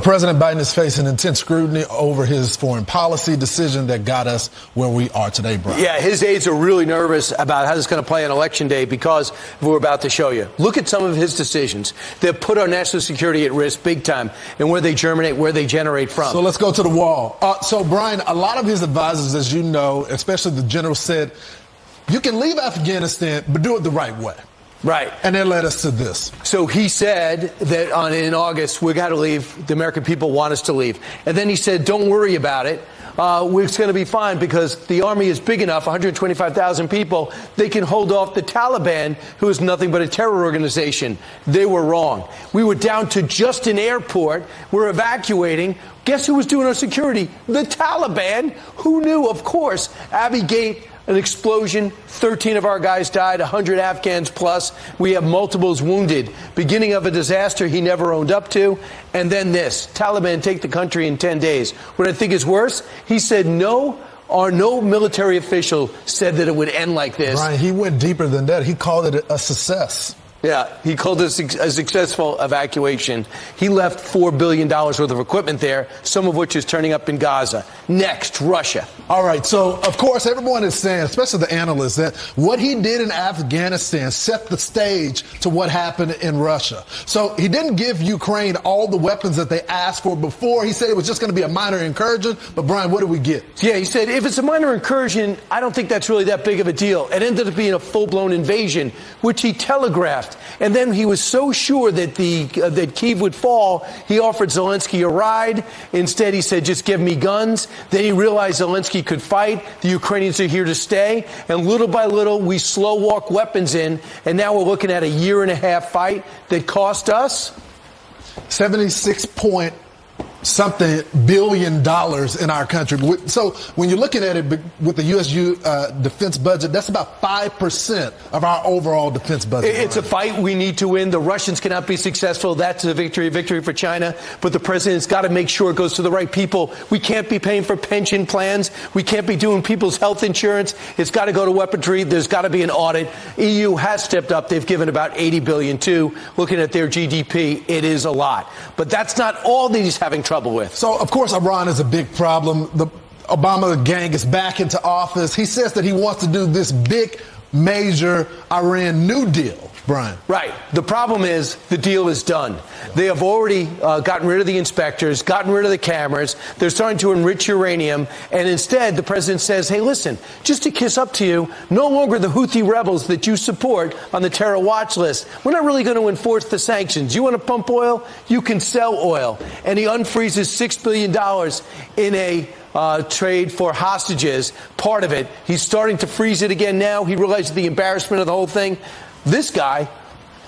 President Biden is facing intense scrutiny over his foreign policy decision that got us where we are today, Brian. Yeah, his aides are really nervous about how this is going to play on Election Day because we're about to show you. Look at some of his decisions that put our national security at risk big time and where they germinate, where they generate from. So let's go to the wall. So, Brian, a lot of his advisors, as you know, especially the general, said you can leave Afghanistan, but do it the right way. Right. And that led us to this. So he said that in August, we got to leave. The American people want us to leave. And then he said, don't worry about it. It's going to be fine because the army is big enough, 125,000 people, they can hold off the Taliban, who is nothing but a terror organization. They were wrong. We were down to just an airport. We're evacuating. Guess who was doing our security? The Taliban. Who knew? Of course. Abbey Gate. An explosion, 13 of our guys died, 100 Afghans plus. We have multiples wounded. Beginning of a disaster he never owned up to. And then this, Taliban take the country in 10 days. What I think is worse, he said no military official said that it would end like this. Brian, he went deeper than that. He called it a success. Yeah, he called it a successful evacuation. He left $4 billion worth of equipment there, some of which is turning up in Gaza. Next, Russia. All right, so, of course, everyone is saying, especially the analysts, that what he did in Afghanistan set the stage to what happened in Russia. So he didn't give Ukraine all the weapons that they asked for before. He said it was just going to be a minor incursion. But, Brian, what do we get? Yeah, he said if it's a minor incursion, I don't think that's really that big of a deal. It ended up being a full-blown invasion, which he telegraphed. And then he was so sure that that Kyiv would fall, he offered Zelensky a ride. Instead, he said, just give me guns. Then he realized Zelensky could fight. The Ukrainians are here to stay. And little by little, we slow walk weapons in. And now we're looking at a year-and-a-half fight that cost us 76 something billion in our country. So when you're looking at it with the U.S. defense budget, that's about 5% of our overall defense budget. It's a fight we need to win. The Russians cannot be successful. That's a victory for China. But the president's got to make sure it goes to the right people. We can't be paying for pension plans. We can't be doing people's health insurance. It's got to go to weaponry. There's got to be an audit. EU has stepped up. They've given about $80 billion too. Looking at their GDP, it is a lot. But that's not all that he's having trouble with. So, of course, Iran is a big problem. The Obama gang is back into office. He says that he wants to do this big, major Iran New Deal. Brian. Right. The problem is the deal is done. They have already gotten rid of the inspectors, gotten rid of the cameras. They're starting to enrich uranium. And instead, the president says, hey, listen, just to kiss up to you, no longer the Houthi rebels that you support on the terror watch list. We're not really going to enforce the sanctions. You want to pump oil? You can sell oil. And he unfreezes $6 billion in a trade for hostages. Part of it. He's starting to freeze it again now. He realizes the embarrassment of the whole thing. This guy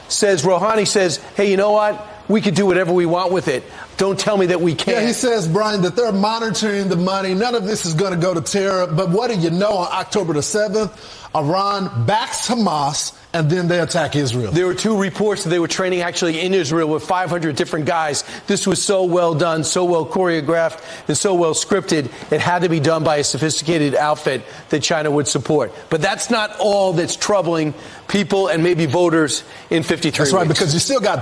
says, Rouhani says, hey, you know what? We could do whatever we want with it. Don't tell me that we can't. Yeah, he says, Brian, that they're monitoring the money. None of this is going to go to terror. But what do you know? On October the 7th, Iran backs Hamas, and then they attack Israel. There were two reports that they were training actually in Israel with 500 different guys. This was so well done, so well choreographed, and so well scripted. It had to be done by a sophisticated outfit that China would support. But that's not all that's troubling people and maybe voters in 53 weeks. That's right, because you still got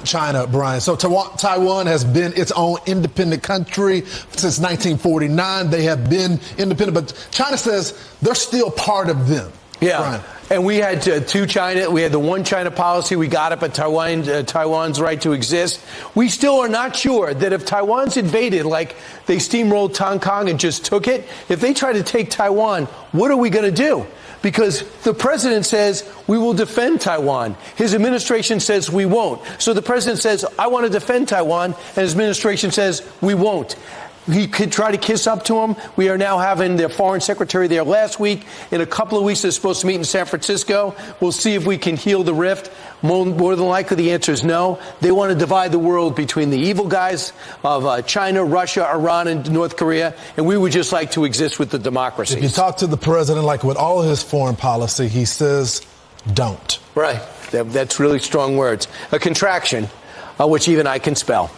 China, Brian. So Taiwan has been its own independent country since 1949. They have been independent, but China says they're still part of them. Yeah. Brian. And we had two China. We had the one China policy. We got it, but Taiwan's right to exist. We still are not sure that if Taiwan's invaded, like they steamrolled Hong Kong and just took it, if they try to take Taiwan, what are we going to do? Because the president says we will defend Taiwan. His administration says we won't. So the president says, I want to defend Taiwan, and his administration says we won't. He could try to kiss up to him. We are now having their foreign secretary there last week. In a couple of weeks, they're supposed to meet in San Francisco. We'll see if we can heal the rift. More than likely, the answer is no. They want to divide the world between the evil guys of China, Russia, Iran, and North Korea, and we would just like to exist with the democracies. If you talk to the president, like with all of his foreign policy, he says, don't. Right. That's really strong words. A contraction, which even I can spell.